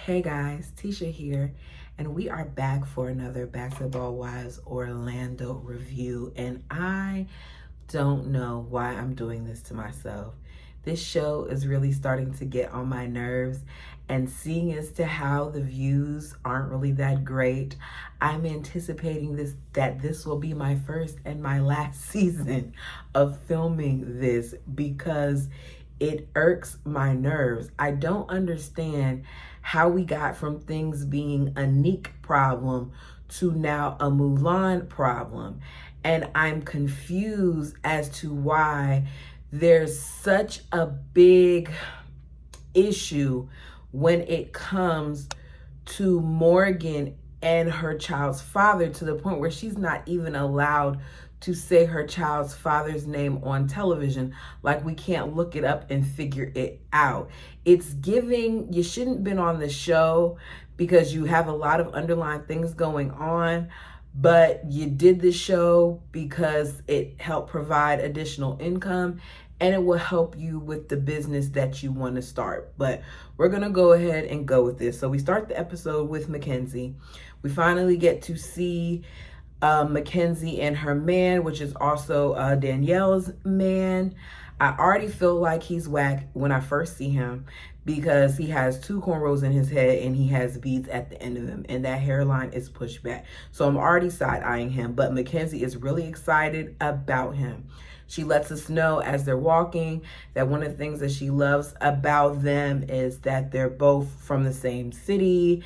Hey guys, Tisha here, and we are back for another Basketball Wives Orlando review. And I don't know why I'm doing this to myself. This show is really starting to get on my nerves, and seeing as to how the views aren't really that great, I'm anticipating that this will be my first and my last season of filming this because it irks my nerves. I don't understand how we got from things being a Nick problem to now a Mulan problem. And I'm confused as to why there's such a big issue when it comes to Morgan and her child's father, to the point where she's not even allowed to say her child's father's name on television. Like, we can't look it up and figure it out. It's giving, you shouldn't have been on the show because you have a lot of underlying things going on, but you did the show because it helped provide additional income and it will help you with the business that you want to start. But we're going to go ahead and go with this. So we start the episode with Mackenzie. We finally get to see Mackenzie and her man, which is also Danielle's man. I already feel like he's whack when I first see him because he has two cornrows in his head and he has beads at the end of them, and that hairline is pushed back. So I'm already side-eyeing him, but Mackenzie is really excited about him. She lets us know as they're walking that one of the things that she loves about them is that they're both from the same city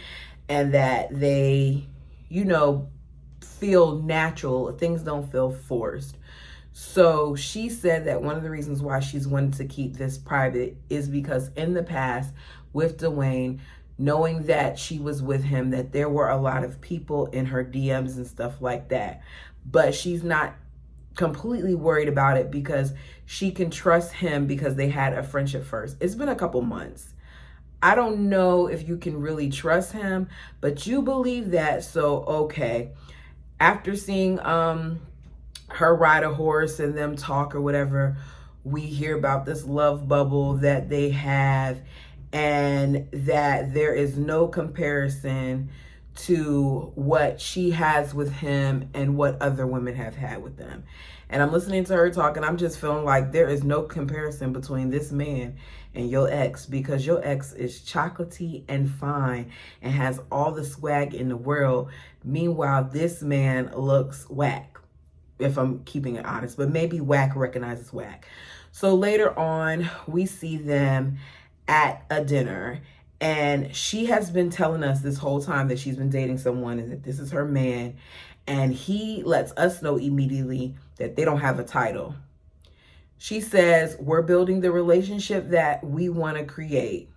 and that they, feel natural. Things don't feel forced. So she said that one of the reasons why she's wanted to keep this private is because in the past with Dwayne, knowing that she was with him, that there were a lot of people in her DMs and stuff like that. But she's not completely worried about it because she can trust him because they had a friendship first. It's been a couple months. I don't know if you can really trust him, but you believe that, so okay. After seeing her ride a horse and them talk or whatever, we hear about this love bubble that they have and that there is no comparison to what she has with him and what other women have had with them. And I'm listening to her talk and I'm just feeling like there is no comparison between this man and your ex, because your ex is chocolatey and fine and has all the swag in the world. Meanwhile, this man looks whack, if I'm keeping it honest, but maybe whack recognizes whack. So later on, we see them at a dinner, and she has been telling us this whole time that she's been dating someone and that this is her man. And he lets us know immediately that they don't have a title. She says, we're building the relationship that we want to create.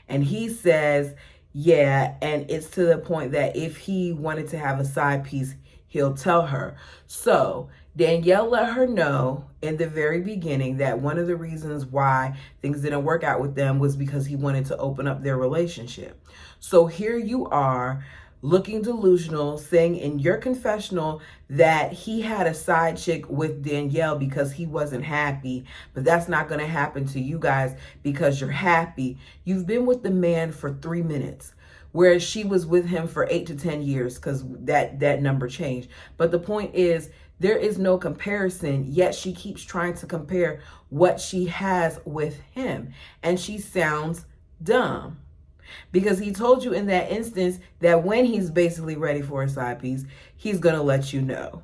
And he says, yeah, and it's to the point that if he wanted to have a side piece, he'll tell her. So Danielle let her know in the very beginning that one of the reasons why things didn't work out with them was because he wanted to open up their relationship. So here you are, looking delusional, saying in your confessional that he had a side chick with Danielle because he wasn't happy, but that's not going to happen to you guys because you're happy. You've been with the man for 3 minutes, whereas she was with him for 8 to 10 years because that number changed. But the point is, there is no comparison, yet she keeps trying to compare what she has with him, and she sounds dumb. Because he told you in that instance that when he's basically ready for a side piece, he's going to let you know.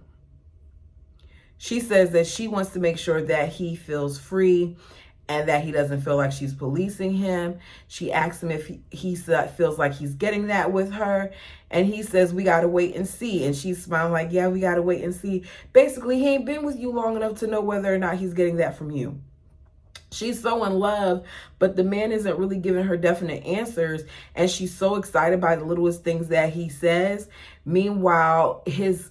She says that she wants to make sure that he feels free and that he doesn't feel like she's policing him. She asks him if he feels like he's getting that with her. And he says, we got to wait and see. And she's smiling like, yeah, we got to wait and see. Basically, he ain't been with you long enough to know whether or not he's getting that from you. She's so in love, but the man isn't really giving her definite answers, and she's so excited by the littlest things that he says. Meanwhile,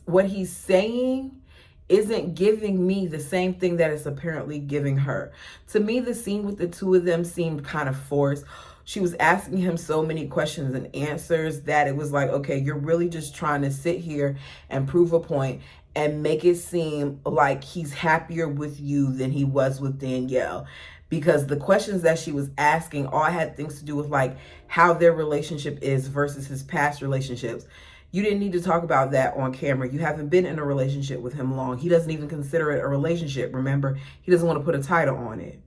what he's saying isn't giving me the same thing that it's apparently giving her. To me, the scene with the two of them seemed kind of forced. She was asking him so many questions and answers that it was like, okay, you're really just trying to sit here and prove a point and make it seem like he's happier with you than he was with Danielle. because the questions that she was asking all had things to do with like how their relationship is versus his past relationships. You didn't need to talk about that on camera. You haven't been in a relationship with him long. He doesn't even consider it a relationship. Remember, he doesn't want to put a title on it.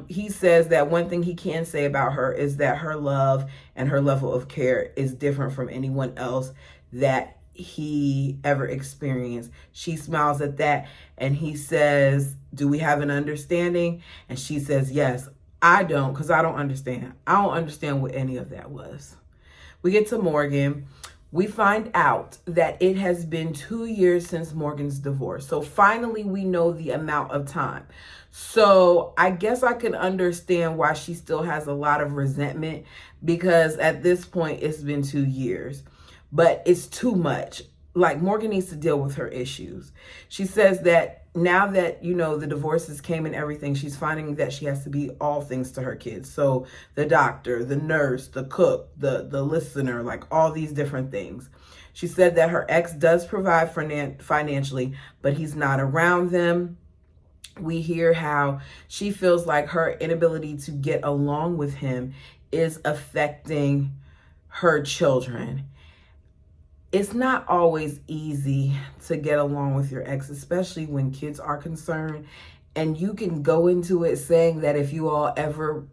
He says that one thing he can say about her is that her love and her level of care is different from anyone else that he ever experienced. She smiles at that and he says, do we have an understanding? And she says, yes. I don't, because I don't understand. I don't understand what any of that was. We get to Morgan. We find out that it has been 2 years since Morgan's divorce. So finally, we know the amount of time. So I guess I can understand why she still has a lot of resentment, because at this point, it's been 2 years. But it's too much. Like, Morgan needs to deal with her issues. She says that now that, you know, the divorces came and everything, she's finding that she has to be all things to her kids. So the doctor, the nurse, the cook, the listener, like all these different things. She said that her ex does provide financially, but he's not around them. We hear how she feels like her inability to get along with him is affecting her children. It's not always easy to get along with your ex, especially when kids are concerned. And you can go into it saying that if you all ever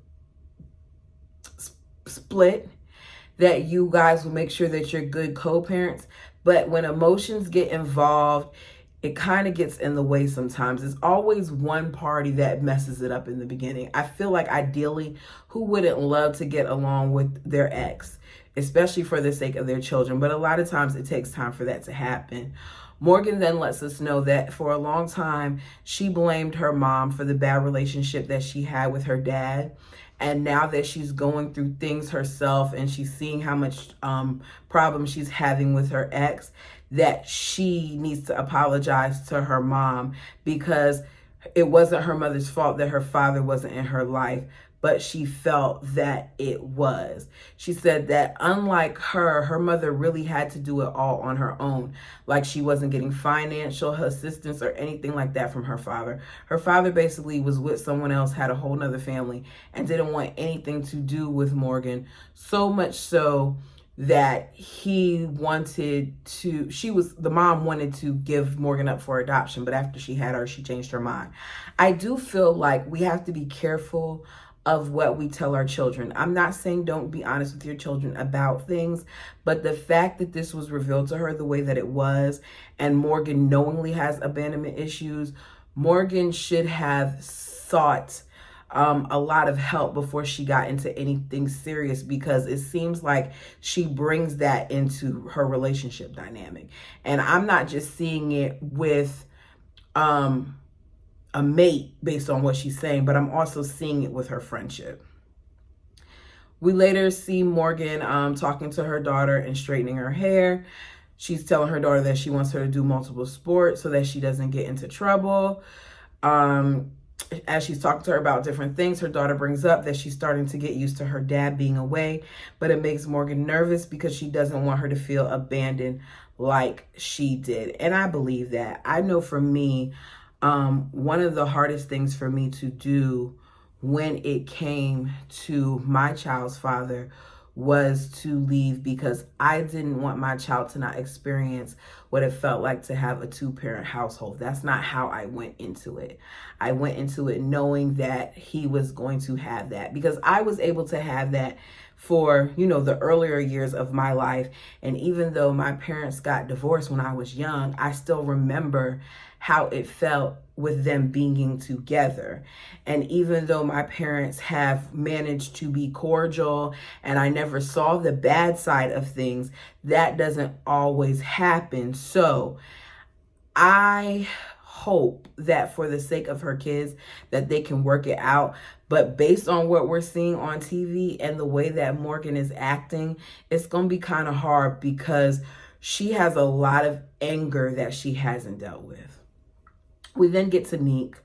split, that you guys will make sure that you're good co-parents. But when emotions get involved, it kind of gets in the way sometimes. It's always one party that messes it up in the beginning. I feel like ideally, who wouldn't love to get along with their ex, especially for the sake of their children? But a lot of times it takes time for that to happen. Morgan then lets us know that for a long time, she blamed her mom for the bad relationship that she had with her dad. And now that she's going through things herself and she's seeing how much problem she's having with her ex, that she needs to apologize to her mom, because it wasn't her mother's fault that her father wasn't in her life, but she felt that it was. She said that unlike her mother really had to do it all on her own. Like, she wasn't getting financial assistance or anything like that from her father. Her father basically was with someone else, had a whole nother family, and didn't want anything to do with Morgan. So much so that the mom wanted to give Morgan up for adoption, but after she had her, she changed her mind. I do feel like we have to be careful of what we tell our children. I'm not saying don't be honest with your children about things, but the fact that this was revealed to her the way that it was, and Morgan knowingly has abandonment issues, Morgan should have sought a lot of help before she got into anything serious, because it seems like she brings that into her relationship dynamic. And I'm not just seeing it with a mate based on what she's saying, but I'm also seeing it with her friendship. We later see Morgan talking to her daughter and straightening her hair. She's telling her daughter that she wants her to do multiple sports so that she doesn't get into trouble. As she's talking to her about different things, her daughter brings up that she's starting to get used to her dad being away, but it makes Morgan nervous because she doesn't want her to feel abandoned like she did. And I believe that. I know for me, one of the hardest things for me to do when it came to my child's father was to leave, because I didn't want my child to not experience what it felt like to have a two-parent household. That's not how I went into it. I went into it knowing that he was going to have that, because I was able to have that for, you know, the earlier years of my life. And even though my parents got divorced when I was young, I still remember how it felt with them being together. And even though my parents have managed to be cordial and I never saw the bad side of things, that doesn't always happen. So I hope that for the sake of her kids that they can work it out. But based on what we're seeing on TV and the way that Morgan is acting, it's going to be kind of hard, because she has a lot of anger that she hasn't dealt with. We then get to Neek.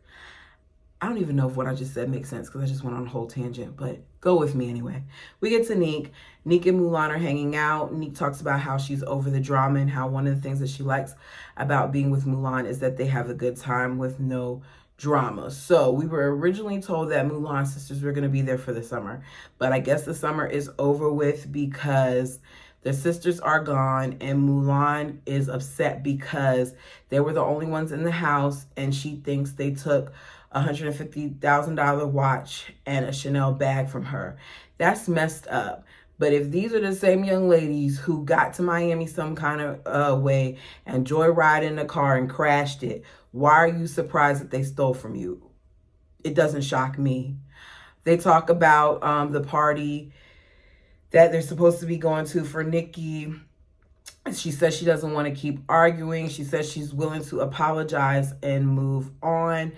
I don't even know if what I just said makes sense, because I just went on a whole tangent, but go with me anyway. We get to Neek. Neek and Mulan are hanging out. Neek talks about how she's over the drama and how one of the things that she likes about being with Mulan is that they have a good time with no drama. So we were originally told that Mulan sisters were going to be there for the summer, but I guess the summer is over with because the sisters are gone, and Mulan is upset because they were the only ones in the house, and she thinks they took a $150,000 watch and a Chanel bag from her. That's messed up. But if these are the same young ladies who got to Miami some kind of way and joyrided in the car and crashed it, why are you surprised that they stole from you? It doesn't shock me. They talk about the party that they're supposed to be going to for Nikki. She says she doesn't want to keep arguing. She says she's willing to apologize and move on.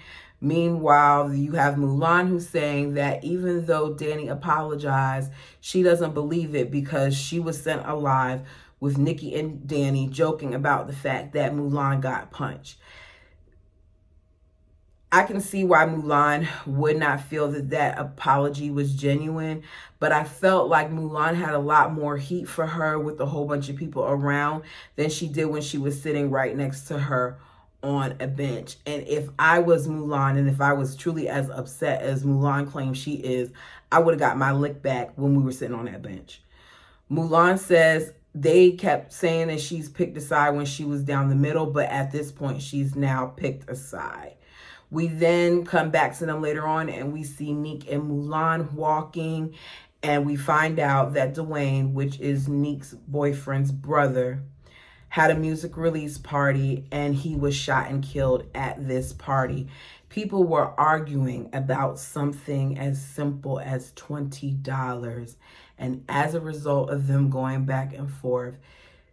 Meanwhile, you have Mulan who's saying that even though Danny apologized, she doesn't believe it because she was sent alive with Nikki and Danny joking about the fact that Mulan got punched. I can see why Mulan would not feel that that apology was genuine, but I felt like Mulan had a lot more heat for her with a whole bunch of people around than she did when she was sitting right next to her on a bench. And if I was Mulan, and if I was truly as upset as Mulan claims she is, I would have got my lick back when we were sitting on that bench. Mulan says they kept saying that she's picked a side when she was down the middle, but at this point, she's now picked a side. We then come back to them later on and we see Neek and Mulan walking, and we find out that Dwayne, which is Neek's boyfriend's brother, had a music release party and he was shot and killed at this party. People were arguing about something as simple as $20. And as a result of them going back and forth,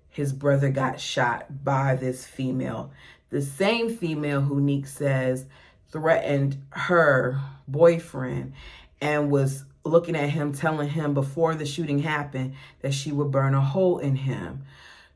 his brother got shot by this female. The same female who Neek says threatened her boyfriend and was looking at him, telling him before the shooting happened that she would burn a hole in him.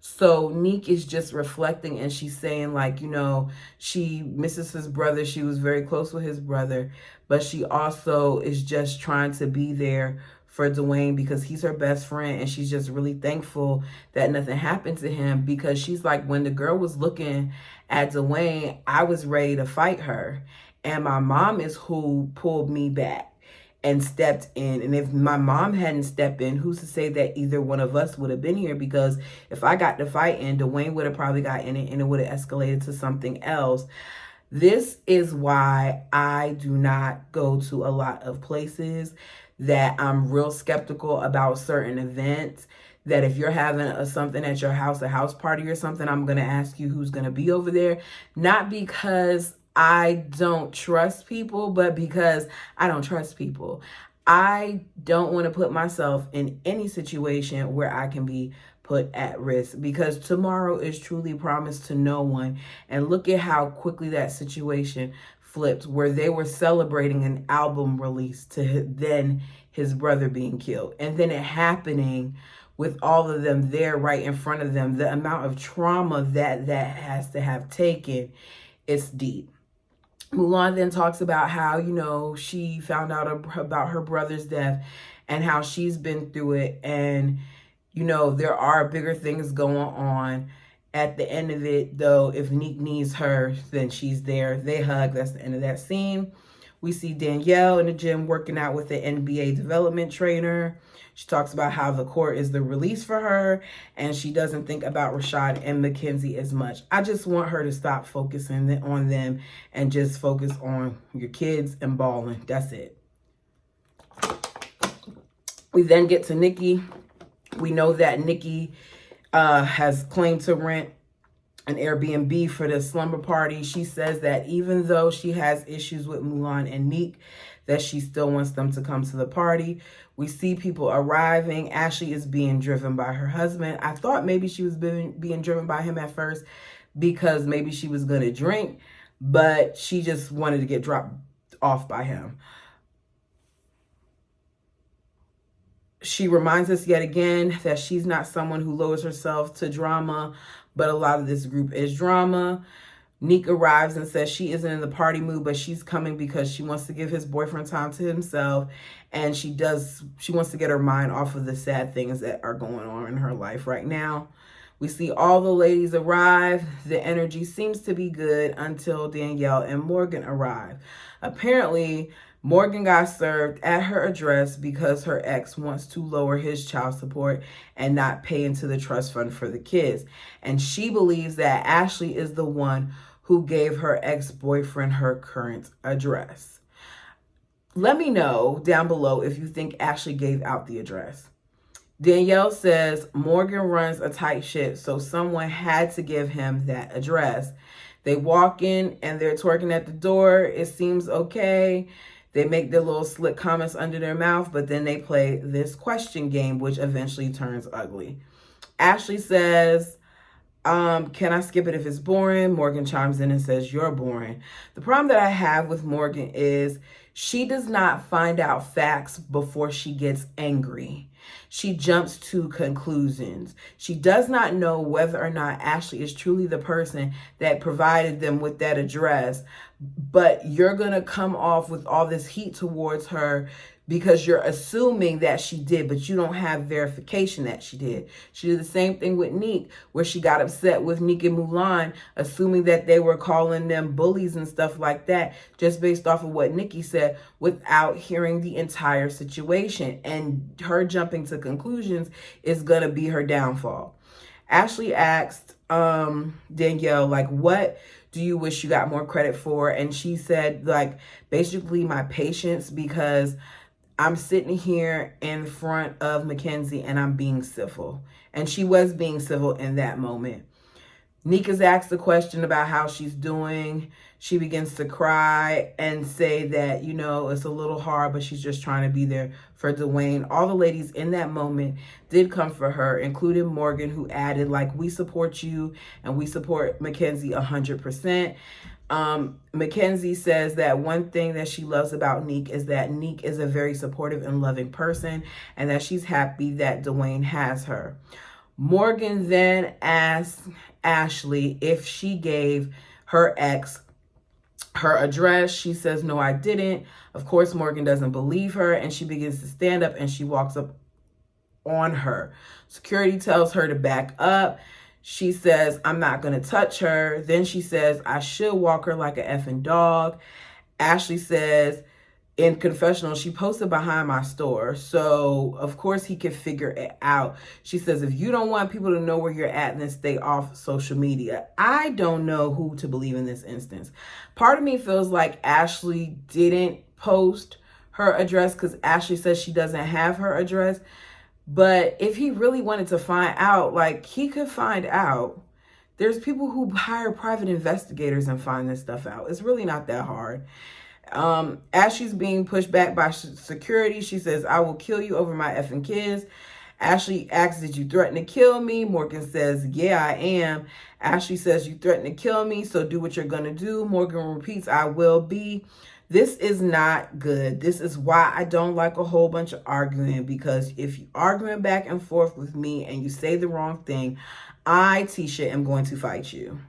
So Neek is just reflecting, and she's saying, like, you know, she misses his brother. She was very close with his brother, but she also is just trying to be there for Dwayne because he's her best friend, and she's just really thankful that nothing happened to him, because she's like, when the girl was looking at Dwayne, I was ready to fight her, and my mom is who pulled me back and stepped in. And if my mom hadn't stepped in, who's to say that either one of us would have been here? Because if I got to fight in, Dwayne would have probably got in it and it would have escalated to something else. This is why I do not go to a lot of places, that I'm real skeptical about certain events, that if you're having something at your house, a house party or something, I'm going to ask you who's going to be over there. Not because I don't trust people, but because I don't trust people. I don't want to put myself in any situation where I can be put at risk, because tomorrow is truly promised to no one. And look at how quickly that situation flipped, where they were celebrating an album release to then his brother being killed, and then it happening with all of them there right in front of them. The amount of trauma that has to have taken, it's deep. Mulan then talks about how, you know, she found out about her brother's death and how she's been through it. And, you know, there are bigger things going on. At the end of it, though, if Neek needs her, then she's there. They hug. That's the end of that scene. We see Danielle in the gym working out with the NBA development trainer. She talks about how the court is the release for her, and she doesn't think about Rashad and Mackenzie as much. I just want her to stop focusing on them and just focus on your kids and balling. That's it. We then get to Nikki. We know that Nikki has claimed to rent an Airbnb for the slumber party. She says that even though she has issues with Mulan and Neek, that she still wants them to come to the party. We see people arriving. Ashley is being driven by her husband. I thought maybe she was being driven by him at first because maybe she was going to drink, but she just wanted to get dropped off by him. She reminds us yet again that she's not someone who lowers herself to drama, but a lot of this group is drama. Neek arrives and says she isn't in the party mood, but she's coming because she wants to give his boyfriend time to himself. And she wants to get her mind off of the sad things that are going on in her life right now. We see all the ladies arrive. The energy seems to be good until Danielle and Morgan arrive. Apparently, Morgan got served at her address because her ex wants to lower his child support and not pay into the trust fund for the kids. And she believes that Ashley is the one who gave her ex-boyfriend her current address. Let me know down below if you think Ashley gave out the address. Danielle says Morgan runs a tight ship, so someone had to give him that address. They walk in and they're twerking at the door. It seems okay. They make their little slick comments under their mouth, but then they play this question game, which eventually turns ugly. Ashley says, can I skip it if it's boring? Morgan chimes in and says, you're boring. The problem that I have with Morgan is she does not find out facts before she gets angry. She jumps to conclusions. She does not know whether or not Ashley is truly the person that provided them with that address, but you're going to come off with all this heat towards her because you're assuming that she did, but you don't have verification that she did. She did the same thing with Nick, where she got upset with Nick and Mulan, assuming that they were calling them bullies and stuff like that, just based off of what Nikki said, without hearing the entire situation. And her jumping to conclusions is going to be her downfall. Ashley asked Danielle, like, what do you wish you got more credit for? And she said, like, basically my patience, because I'm sitting here in front of Mackenzie and I'm being civil. And she was being civil in that moment. Nika's asked the question about how she's doing. She begins to cry and say that, you know, it's a little hard, but she's just trying to be there for Dwayne. All the ladies in that moment did come for her, including Morgan, who added, like, we support you and we support Mackenzie 100%. Mackenzie says that one thing that she loves about Neek is that Neek is a very supportive and loving person, and that she's happy that Dwayne has her. Morgan then asks Ashley if she gave her ex her address. She says, no, I didn't. Of course, Morgan doesn't believe her, and she begins to stand up and she walks up on her. Security tells her to back up. She says, I'm not going to touch her. Then she says, I should walk her like an effing dog. Ashley says, in confessional, she posted behind my store, so of course he could figure it out. She says, if you don't want people to know where you're at, then stay off social media. I don't know who to believe in this instance. Part of me feels like Ashley didn't post her address because Ashley says she doesn't have her address. But if he really wanted to find out, like, he could find out. There's people who hire private investigators and find this stuff out. It's really not that hard. As she's being pushed back by security, she says, I will kill you over my effing kids. Ashley asks, did you threaten to kill me? Morgan says, yeah, I am. Ashley says, you threatened to kill me, so do what you're going to do. Morgan repeats, I will be. This is not good. This is why I don't like a whole bunch of arguing, because if you're arguing back and forth with me and you say the wrong thing, I, Tisha, am going to fight you.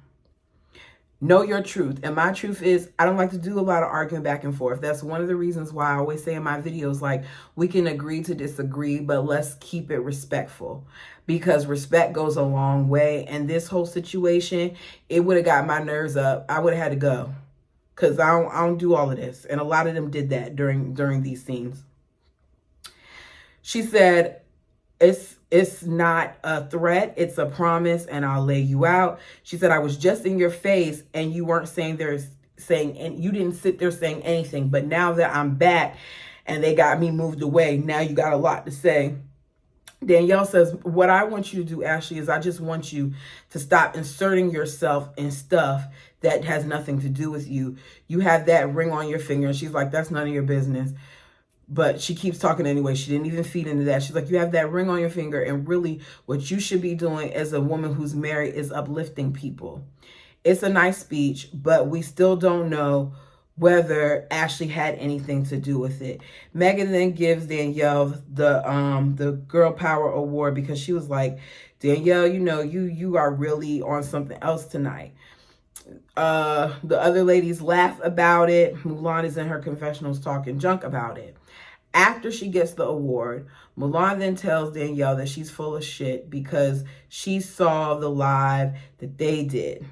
Know your truth. And my truth is, I don't like to do a lot of arguing back and forth. That's one of the reasons why I always say in my videos, like, we can agree to disagree, but let's keep it respectful, because respect goes a long way. And this whole situation, it would have got my nerves up. I would have had to go, because I don't do all of this. And a lot of them did that during these scenes. She said, it's not a threat, it's a promise, and I'll lay you out. She said, I was just in your face and you weren't and you didn't sit there saying anything. But now that I'm back and they got me moved away, now you got a lot to say. Danielle says, what I want you to do, Ashley, is I just want you to stop inserting yourself in stuff that has nothing to do with you. You have that ring on your finger. And she's like, that's none of your business. But she keeps talking anyway. She didn't even feed into that. She's like, you have that ring on your finger. And really what you should be doing as a woman who's married is uplifting people. It's a nice speech, but we still don't know whether Ashley had anything to do with it. Megan then gives Danielle the Girl Power Award, because she was like, Danielle, you know, you are really on something else tonight. The other ladies laugh about it. Mulan is in her confessionals talking junk about it. After she gets the award, Mulan then tells Danielle that she's full of shit because she saw the live that they did.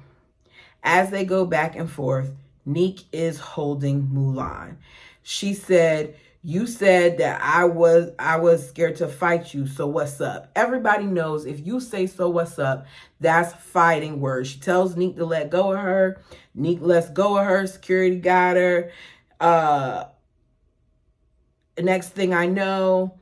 As they go back and forth, Neek is holding Mulan. She said, "You said that I was scared to fight you, so what's up?" Everybody knows if you say "so what's up," that's fighting words. She tells Neek to let go of her. Neek lets go of her. Security got her. Next thing I know,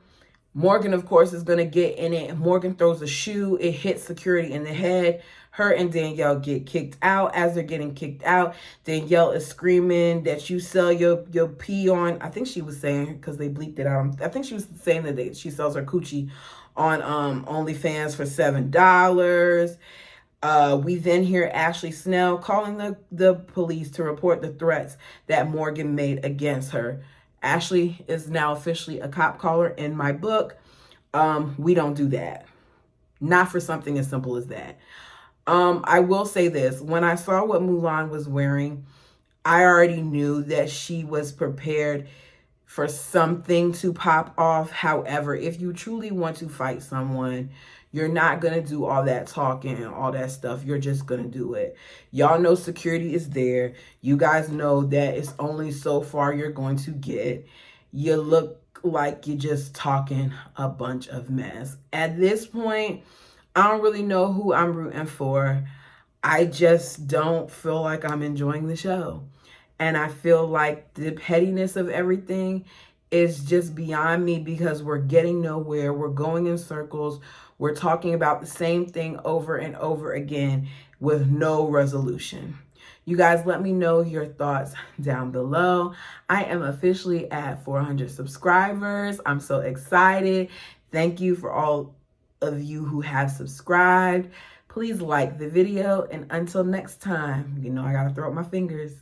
Morgan, of course, is going to get in it. Morgan throws a shoe. It hits security in the head. Her and Danielle get kicked out. As they're getting kicked out, Danielle is screaming that you sell your pee on, I think she was saying, because they bleeped it out, I think she was saying that she sells her coochie on OnlyFans for $7. We then hear Ashley Snell calling the police to report the threats that Morgan made against her. Ashley is now officially a cop caller in my book. We don't do that. Not for something as simple as that. I will say this. When I saw what Mulan was wearing, I already knew that she was prepared for something to pop off. However, if you truly want to fight someone, you're not going to do all that talking and all that stuff. You're just going to do it. Y'all know security is there. You guys know that it's only so far you're going to get. You look like you're just talking a bunch of mess. At this point, I don't really know who I'm rooting for. I just don't feel like I'm enjoying the show. And I feel like the pettiness of everything is just beyond me because we're getting nowhere. We're going in circles. We're talking about the same thing over and over again with no resolution. You guys, let me know your thoughts down below. I am officially at 400 subscribers. I'm so excited. Thank you for all of you who have subscribed. Please like the video, and until next time, you know I gotta throw up my fingers.